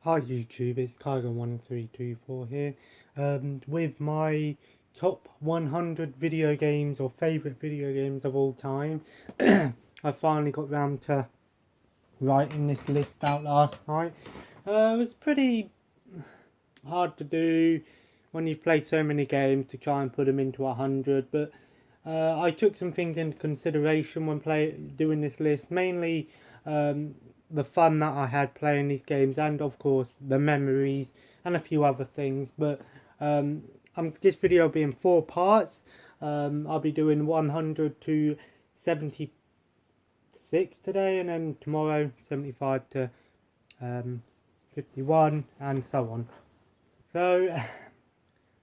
Hi YouTube, it's Kygo1324 here, with my top 100 video games or favourite video games of all time. I finally got round to writing this list out last night. It was pretty hard to do when you've played so many games to try and put them into 100, but I took some things into consideration when doing this list, mainly the fun that I had playing these games, and of course the memories and a few other things. But this video will be in 4 parts. I'll be doing 100 to 76 today, and then tomorrow 75 to 51, and so on. So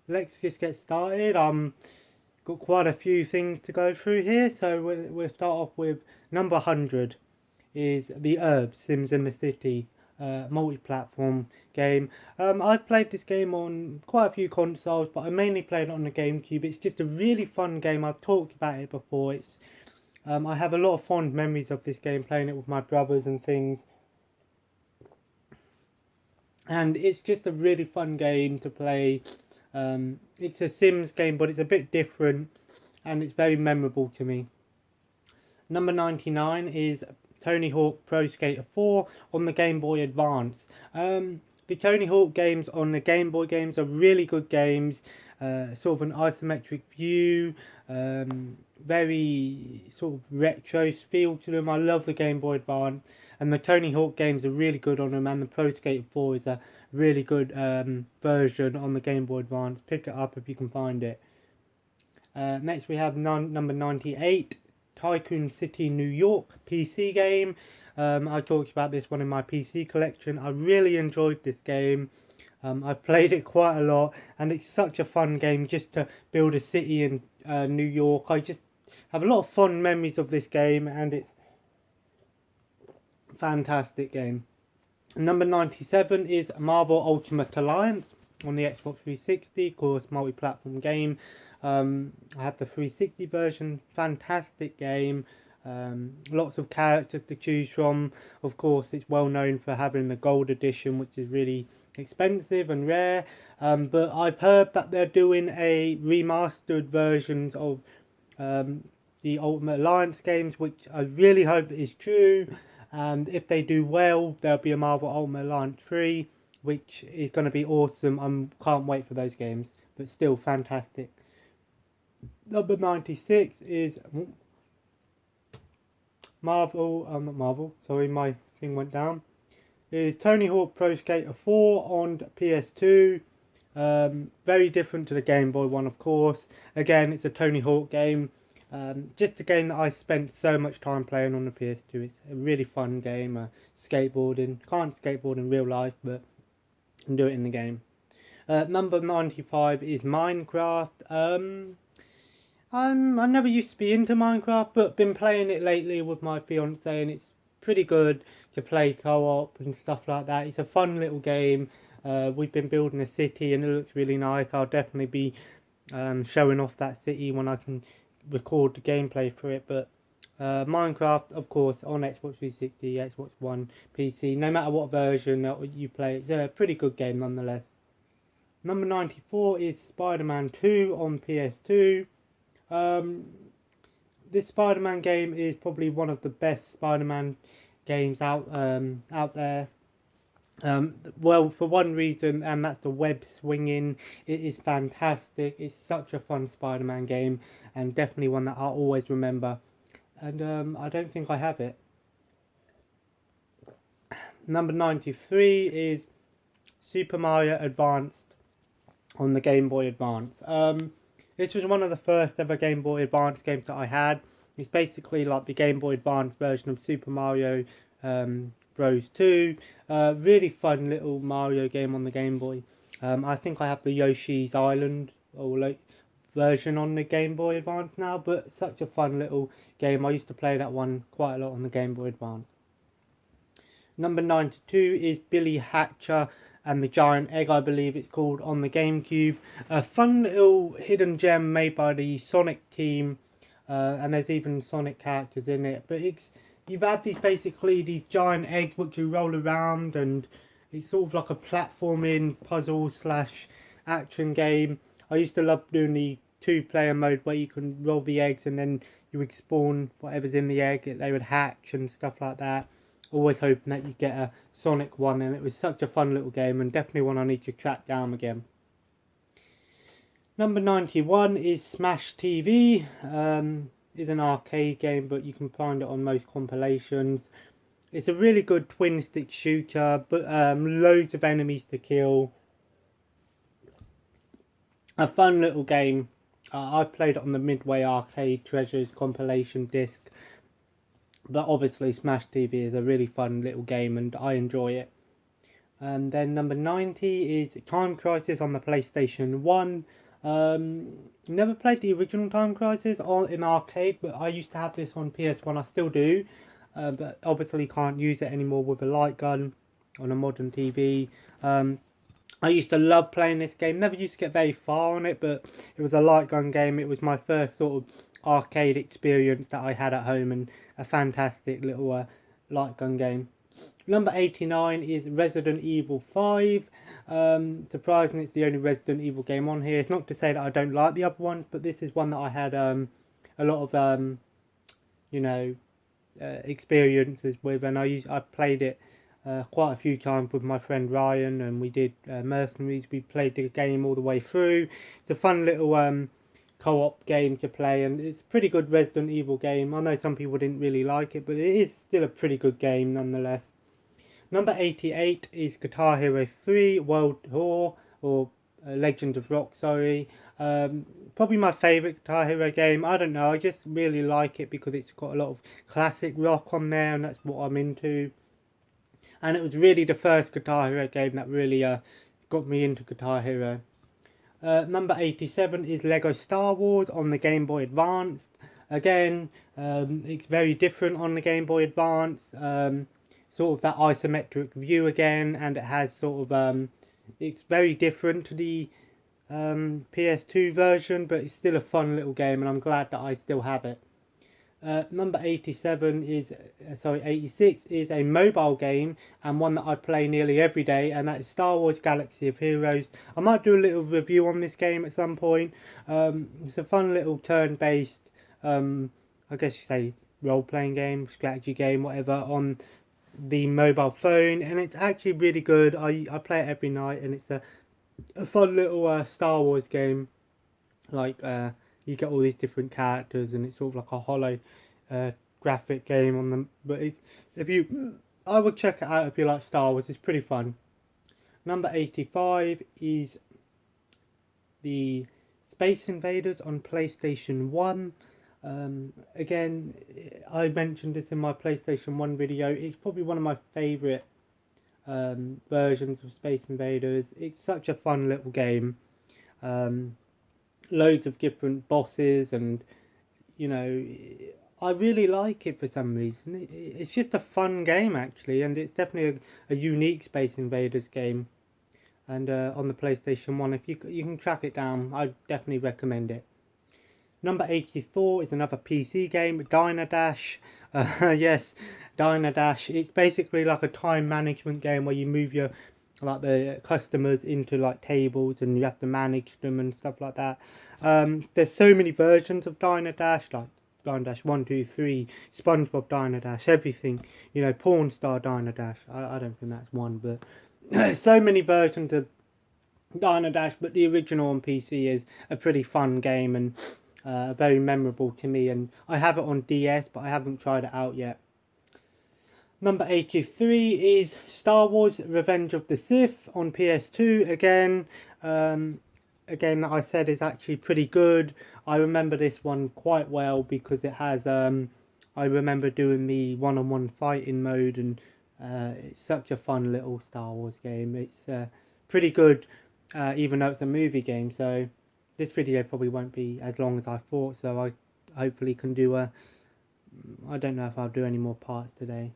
let's just get started. Got quite a few things to go through here, so we'll start off with number 100 is The Urbz Sims in the City multi-platform game. I've played this game on quite a few consoles, but I mainly played it on the GameCube. It's just a really fun game. I've talked about it before. I have a lot of fond memories of this game, playing it with my brothers and things. And it's just a really fun game to play. It's a Sims game, but it's a bit different, and it's very memorable to me. Number 99 is Tony Hawk Pro Skater 4 on the Game Boy Advance. The Tony Hawk games on the Game Boy games are really good games. Sort of an isometric view, very sort of retro feel to them. I love the Game Boy Advance, and the Tony Hawk games are really good on them, and the Pro Skater 4 is a really good version on the Game Boy Advance. Pick it up if you can find it. Next we have number 98, Tycoon City New York PC game. I talked about this one in my PC collection. I really enjoyed this game. I've played it quite a lot, and it's such a fun game just to build a city in New York. I just have a lot of fond memories of this game, and it's a fantastic game. Number 97 is Marvel Ultimate Alliance on the Xbox 360, of course, multi-platform game. I have the 360 version, fantastic game. Lots of characters to choose from. Of course, it's well known for having the gold edition, which is really expensive and rare. But I've heard that they're doing a remastered versions of the Ultimate Alliance games, which I really hope is true. And if they do well, there'll be a Marvel Ultimate Alliance 3, which is going to be awesome. I can't wait for those games, but still fantastic. Number 96 is not Marvel, sorry, my thing went down. Is Tony Hawk Pro Skater 4 on PS2. Very different to the Game Boy one, of course. Again, it's a Tony Hawk game. Just a game that I spent so much time playing on the PS2. It's a really fun game. Skateboarding. Can't skateboard in real life, but I can do it in the game. Number 95 is Minecraft. I never used to be into Minecraft, but been playing it lately with my fiance, and it's pretty good to play co-op and stuff like that. It's a fun little game. We've been building a city, and it looks really nice. I'll definitely be showing off that city when I can record the gameplay for it. But Minecraft, of course, on Xbox 360, Xbox One, PC, no matter what version that you play, it's a pretty good game nonetheless. Number 94 is Spider-Man 2 on PS2. This Spider-Man game is probably one of the best Spider-Man games out there. Well, for one reason, and that's the web swinging. It is fantastic. It's such a fun Spider-Man game, and definitely one that I'll always remember. And I don't think I have it. Number 93 is Super Mario Advanced on the Game Boy Advance. This was one of the first ever Game Boy Advance games that I had. It's basically like the Game Boy Advance version of Super Mario Bros. 2. Really fun little Mario game on the Game Boy. I think I have the Yoshi's Island or version on the Game Boy Advance now, but such a fun little game. I used to play that one quite a lot on the Game Boy Advance. Number 92 is Billy Hatcher and the Giant Egg, I believe it's called, on the GameCube. A fun little hidden gem made by the Sonic team, and there's even Sonic characters in it. But you've had these giant eggs which you roll around, and It's sort of like a platforming puzzle slash action game. I used to love doing the 2-player mode where you can roll the eggs and then you would spawn whatever's in the egg. They would hatch and stuff like that. Always hoping that you get a Sonic one, and it was such a fun little game, and definitely one I need to track down again. Number 91 is Smash TV. It's an arcade game, but you can find it on most compilations. It's a really good twin stick shooter, but loads of enemies to kill. A fun little game. I played it on the Midway Arcade Treasures compilation disc. But obviously Smash TV is a really fun little game and I enjoy it. And then number 90 is Time Crisis on the PlayStation 1. Never played the original Time Crisis in arcade, but I used to have this on PS1. I still do. But obviously can't use it anymore with a light gun on a modern TV. I used to love playing this game. Never used to get very far on it, but it was a light gun game. It was my first sort of arcade experience that I had at home, and a fantastic little light gun game. Number 89 is Resident Evil 5. Surprisingly, it's the only Resident Evil game on here. It's not to say that I don't like the other ones, but this is one that I had a lot of experiences with, and I played it quite a few times with my friend Ryan, and we did Mercenaries. We played the game all the way through. It's a fun little co-op game to play, and it's a pretty good Resident Evil game. I know some people didn't really like it, but it is still a pretty good game nonetheless. Number 88 is Guitar Hero 3 World Tour, or Legend of Rock, sorry. Probably my favourite Guitar Hero game. I don't know, I just really like it because it's got a lot of classic rock on there, and that's what I'm into. And it was really the first Guitar Hero game that really got me into Guitar Hero. Number 87 is Lego Star Wars on the Game Boy Advance. Again, it's very different on the Game Boy Advance. Sort of that isometric view again, and it has sort of it's very different to the PS2 version, but it's still a fun little game, and I'm glad that I still have it. Number 86 is a mobile game, and one that I play nearly every day, and that is Star Wars Galaxy of Heroes. I might do a little review on this game at some point. It's a fun little turn-based, I guess you say role-playing game, strategy game, whatever, on the mobile phone, and it's actually really good. I play it every night, and it's a fun little Star Wars game. Like you get all these different characters, and it's sort of like a hollow graphic game on them. But it's, I would check it out if you like Star Wars. It's pretty fun. Number 85 is the Space Invaders on PlayStation 1. Again, I mentioned this in my PlayStation 1 video. It's probably one of my favourite versions of Space Invaders. It's such a fun little game. Loads of different bosses, and I really like it for some reason. It's just a fun game actually, and it's definitely a unique Space Invaders game. And on the PlayStation 1, if you can track it down, I definitely recommend it. Number 84 is another PC game, Diner Dash. Yes, Diner Dash. It's basically like a time management game where you move the customers into like tables, and you have to manage them and stuff like that. There's so many versions of Diner Dash, like Diner Dash 1, 2, 3, SpongeBob Diner Dash, everything. Porn Star Diner Dash. I don't think that's one, but so many versions of Diner Dash. But the original on PC is a pretty fun game, and very memorable to me, and I have it on DS, but I haven't tried it out yet. Number 83 is Star Wars Revenge of the Sith on PS2. Again, a game that I said is actually pretty good. I remember this one quite well because it has, I remember doing the one-on-one fighting mode, and it's such a fun little Star Wars game. It's pretty good, even though it's a movie game, so this video probably won't be as long as I thought, so I hopefully can do I don't know if I'll do any more parts today.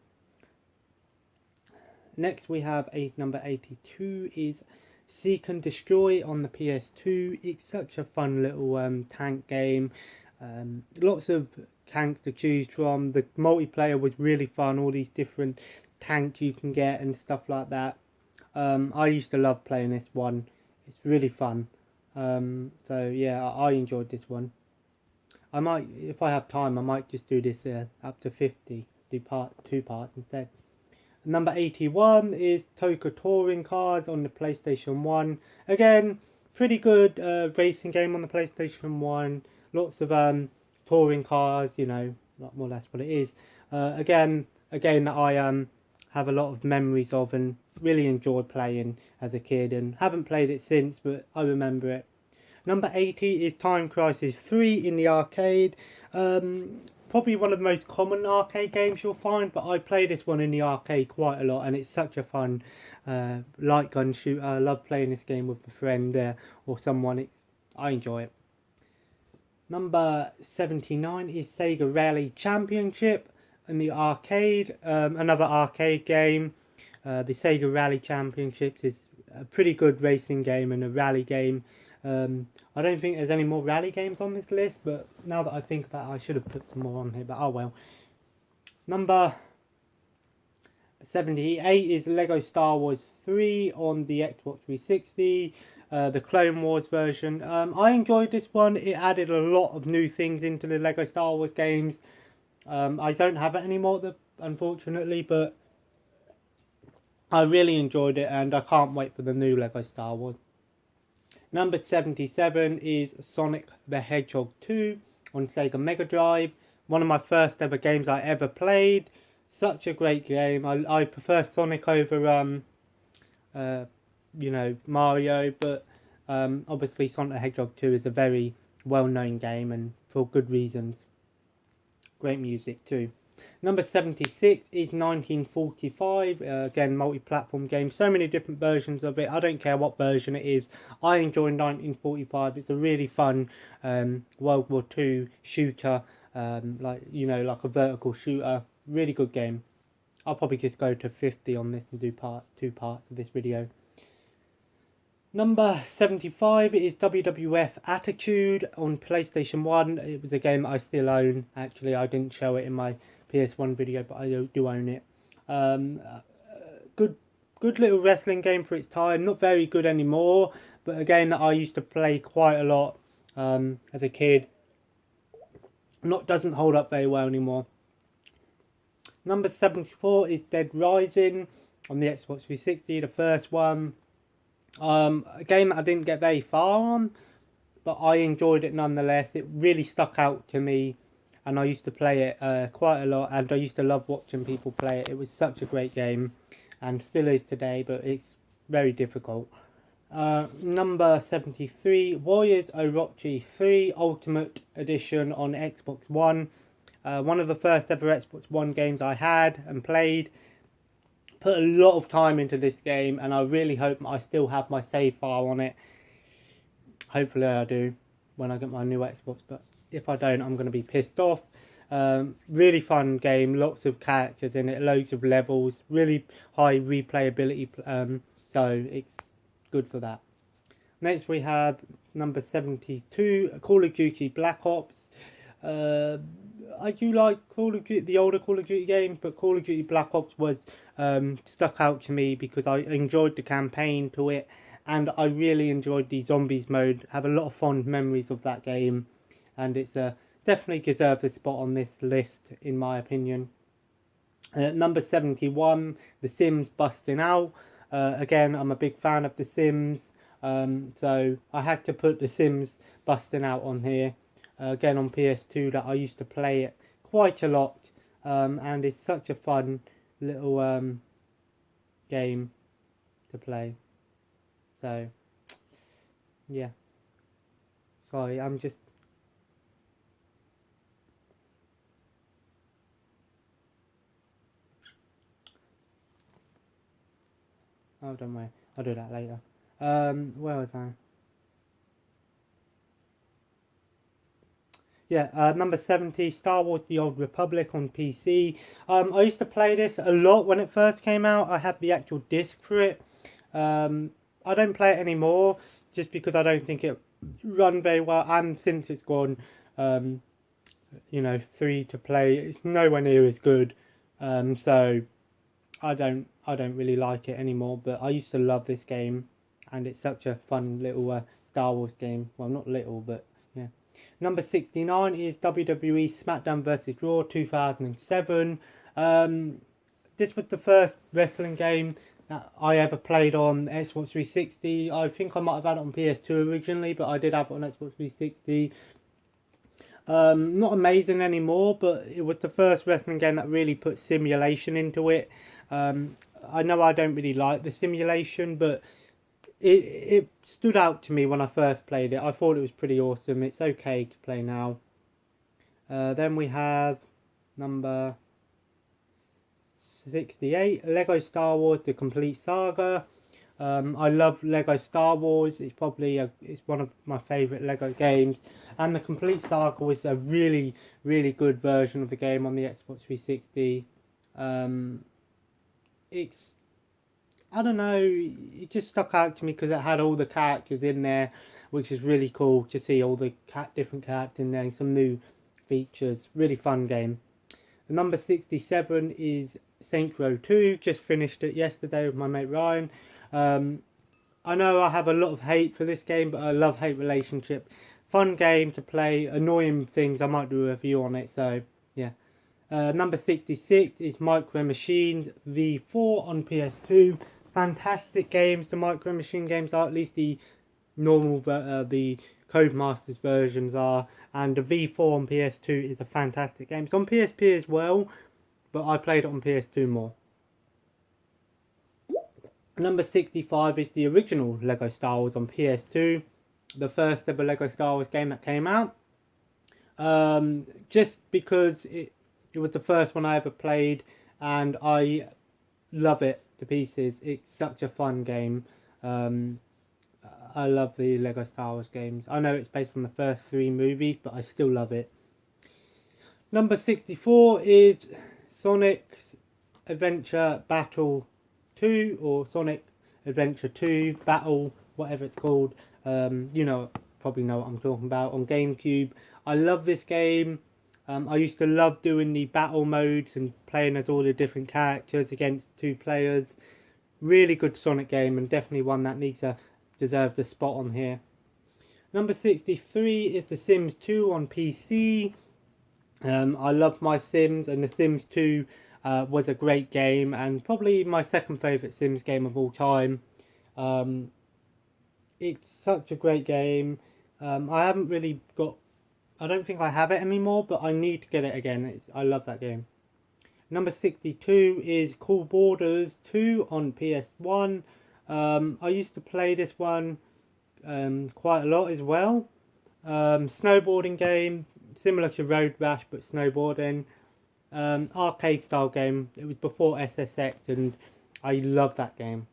Next we have number 82 is Seek and Destroy on the PS2. It's such a fun little tank game. Lots of tanks to choose from. The multiplayer was really fun, all these different tanks you can get and stuff like that. I used to love playing this one. It's really fun. So yeah, I enjoyed this one. I might, if I have time, I might just do this up to 50, do two parts instead. Number 81 is Toka Touring Cars on the PlayStation 1. Again, pretty good racing game on the PlayStation 1. Lots of touring cars, you know, more or less what it is. Again, a game that I have a lot of memories of and really enjoyed playing as a kid, and haven't played it since, but I remember it. Number 80 is Time Crisis 3 in the arcade. Probably one of the most common arcade games you'll find, but I play this one in the arcade quite a lot, and it's such a fun light gun shooter. I love playing this game with a friend or someone. I enjoy it. Number 79 is Sega Rally Championship in the arcade. Another arcade game. The Sega Rally Championships is a pretty good racing game and a rally game. I don't think there's any more rally games on this list, but now that I think about it, I should have put some more on here, but oh well. Number 78 is Lego Star Wars 3 on the Xbox 360, the Clone Wars version. I enjoyed this one. It added a lot of new things into the Lego Star Wars games. I don't have it anymore, unfortunately, but I really enjoyed it, and I can't wait for the new Lego Star Wars. Number 77 is Sonic the Hedgehog 2 on Sega Mega Drive. One of my first ever games I ever played. Such a great game. I prefer Sonic over Mario, but obviously Sonic the Hedgehog 2 is a very well-known game, and for good reasons. Great music too. Number 76 is 1945, again multi-platform game, so many different versions of it. I don't care what version it is, I enjoy 1945. It's a really fun World War II shooter, like a vertical shooter, really good game. I'll probably just go to 50 on this and do two parts of this video. Number 75 is WWF Attitude on PlayStation 1. It was a game that I still own. Actually, I didn't show it in my PS1 video, but I do own it. Good little wrestling game for its time. Not very good anymore, but a game that I used to play quite a lot as a kid. Doesn't hold up very well anymore. Number 74 is Dead Rising on the Xbox 360, the first one. A game that I didn't get very far on, but I enjoyed it nonetheless. It really stuck out to me, and I used to play it quite a lot, and I used to love watching people play it. It was such a great game, and still is today, but it's very difficult. Number 73, Warriors Orochi 3 Ultimate Edition on Xbox One. One of the first ever Xbox One games I had and played. Put a lot of time into this game, and I really hope I still have my save file on it. Hopefully I do when I get my new Xbox, but if I don't, I'm going to be pissed off. Really fun game, lots of characters in it, loads of levels, really high replayability, so it's good for that. Next we have number 72, Call of Duty Black Ops. I do like Call of Duty, the older Call of Duty games, but Call of Duty Black Ops was stuck out to me because I enjoyed the campaign to it, and I really enjoyed the zombies mode. I have a lot of fond memories of that game, and it's definitely deserves a spot on this list in my opinion. Number 71, The Sims Busting Out. Again, I'm a big fan of The Sims, so I had to put The Sims Busting Out on here. Again on PS2, that I used to play it quite a lot, and it's such a fun little game to play. So yeah, sorry, I'm just don't worry, I'll do that later. Where was I? Yeah, number 70, Star Wars The Old Republic on PC. I used to play this a lot when it first came out. I had the actual disc for it. I don't play it anymore just because I don't think it run very well, and since it's gone free to play, it's nowhere near as good. So I I don't really like it anymore, but I used to love this game, and it's such a fun little Star Wars game. Well, not little, but yeah. Number 69 is WWE SmackDown vs. Raw 2007. This was the first wrestling game that I ever played on Xbox 360. I think I might have had it on PS2 originally, but I did have it on Xbox 360. Not amazing anymore, but it was the first wrestling game that really put simulation into it. I know I don't really like the simulation, but it stood out to me when I first played it. I thought it was pretty awesome. It's okay to play now. Then we have number 68, Lego Star Wars: The Complete Saga. I love Lego Star Wars. It's one of my favourite Lego games, and the Complete Saga was a really good version of the game on the Xbox 360. I don't know, it just stuck out to me because it had all the characters in there, which is really cool to see all the different characters in there and some new features. Really fun game. The number 67 is Saints Row 2. Just finished it yesterday with my mate Ryan. I know I have a lot of hate for this game, but I love-hate relationship. Fun game to play. Annoying things, I might do a review on it, so yeah. Number 66 is Micro Machines V4 on PS2. Fantastic games. The Micro Machine games are, at least the normal, the Codemasters versions are. And the V4 on PS2 is a fantastic game. It's on PSP as well, but I played it on PS2 more. Number 65 is the original Lego Star Wars on PS2. The first ever Lego Star Wars game that came out. Just because it was the first one I ever played, and I love it to pieces. It's such a fun game. I love the Lego Star Wars games. I know it's based on the first 3 movies, but I still love it. Number 64 is Sonic's Adventure Battle 2, or Sonic Adventure 2 Battle, whatever it's called. Probably know what I'm talking about, on GameCube. I love this game. I used to love doing the battle modes and playing as all the different characters against 2 players. Really good Sonic game, and definitely one that deserves a spot on here. Number 63 is The Sims 2 on PC. I love my Sims, and The Sims 2 was a great game, and probably my second favourite Sims game of all time. It's such a great game. I don't think I have it anymore, but I need to get it again. I love that game. Number 62 is Cool Borders 2 on PS1. I used to play this one quite a lot as well. Snowboarding game, similar to Road Rash, but snowboarding. Arcade style game. It was before SSX, and I love that game.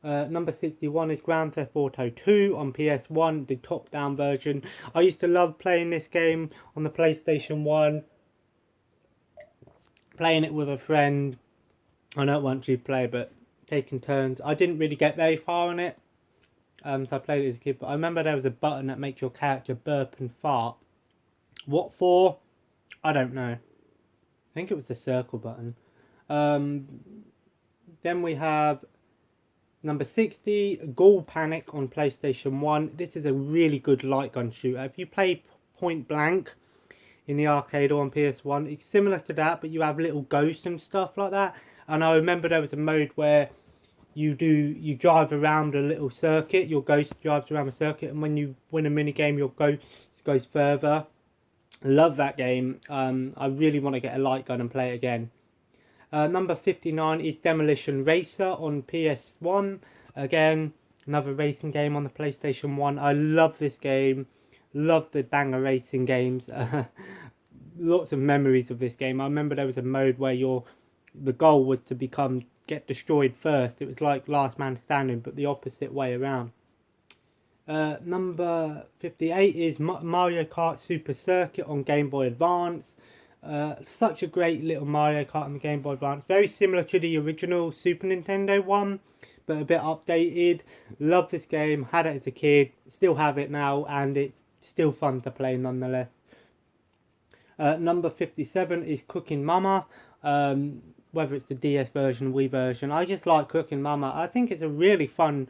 Number 61 is Grand Theft Auto 2 on PS1, the top-down version. I used to love playing this game on the PlayStation 1. Playing it with a friend. I don't want to play, but taking turns. I didn't really get very far on it. So I played it as a kid. But I remember there was a button that makes your character burp and fart. What for? I don't know. I think it was the circle button. Then we have number 60, Ghoul Panic on PlayStation 1. This is a really good light gun shooter. If you play Point Blank in the arcade or on PS1, it's similar to that, but you have little ghosts and stuff like that. And I remember there was a mode where you drive around a little circuit. Your ghost drives around a circuit, and when you win a minigame, your ghost goes further. Love that game. I really want to get a light gun and play it again. Number 59 is Demolition Racer on PS1. Again, another racing game on the PlayStation 1. I love this game. Love the banger racing games. Lots of memories of this game. I remember there was a mode where the goal was to get destroyed first. It was like Last Man Standing, but the opposite way around. Number 58 is Mario Kart Super Circuit on Game Boy Advance. Such a great little Mario Kart on the Game Boy Advance. Very similar to the original Super Nintendo one, but a bit updated. Love this game. Had it as a kid. Still have it now, and it's still fun to play nonetheless. Number 57 is Cooking Mama. whether it's the DS version, Wii version. I just like Cooking Mama. I think it's a really fun,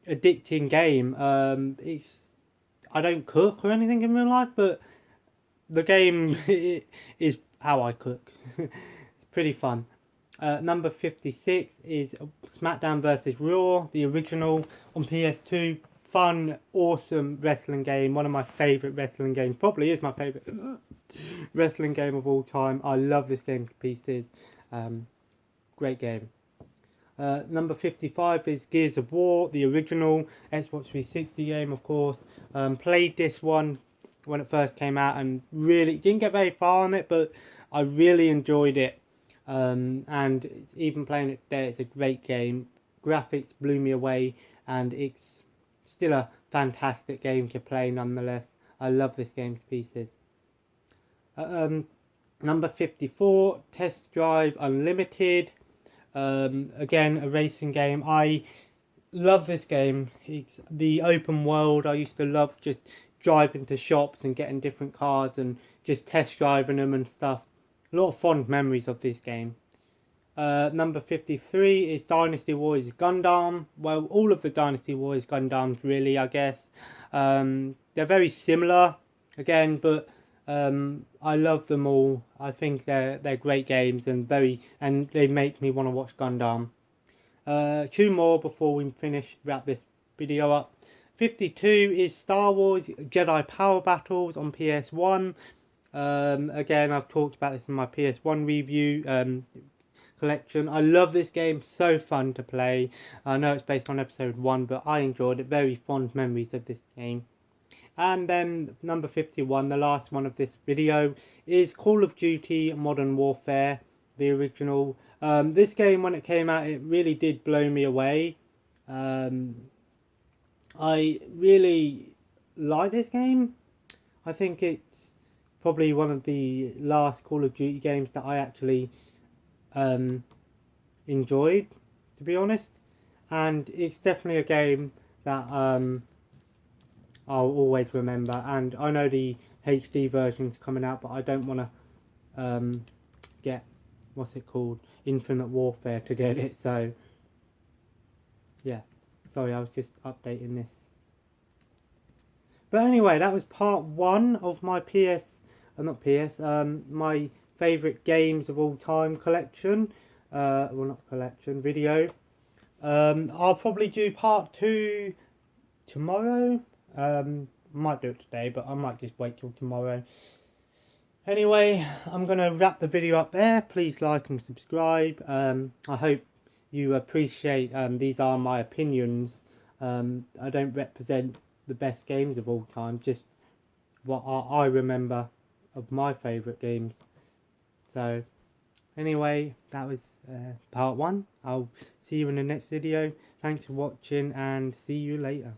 addicting game. I don't cook or anything in real life, but the game is how I cook. It's pretty fun. Number 56 is SmackDown vs. Raw, the original on PS2. Fun, awesome wrestling game. One of my favourite wrestling games. Probably is my favourite wrestling game of all time. I love this game to pieces. Great game. Number 55 is Gears of War, the original Xbox 360 game, of course. Played this one when it first came out and really didn't get very far on it, but I really enjoyed it. And even playing it today, it's a great game. Graphics blew me away, and it's still a fantastic game to play nonetheless. I love this game to pieces. Number 54, Test Drive Unlimited. Again, a racing game. I love this game. It's the open world. I used to love just driving to shops and getting different cars and just test driving them and stuff. A lot of fond memories of this game. Number 53 is Dynasty Warriors Gundam. Well, all of the Dynasty Warriors Gundams, really, I guess. They're very similar, again, but I love them all. I think they're great games and they make me want to watch Gundam. Two more before we wrap this video up. 52 is Star Wars Jedi Power Battles on PS1. Again, I've talked about this in my PS1 review collection. I love this game, so fun to play. I know it's based on episode 1, but I enjoyed it. Very fond memories of this game. And then number 51, the last one of this video, is Call of Duty Modern Warfare, the original. This game, when it came out, it really did blow me away. I really like this game. I think it's probably one of the last Call of Duty games that I actually enjoyed, to be honest. And it's definitely a game that I'll always remember. And I know the HD version's coming out, but I don't want to get, what's it called, Infinite Warfare to get it. So yeah, sorry, I was just updating this. But anyway, that was part 1 of my my favourite games of all time collection. Well, not collection, video. I'll probably do part 2 tomorrow. Might do it today, but I might just wait till tomorrow. Anyway, I'm going to wrap the video up there. Please like and subscribe. I hope you appreciate these are my opinions. I don't represent the best games of all time, just what I remember of my favourite games. So anyway, that was part 1. I'll see you in the next video. Thanks for watching and see you later.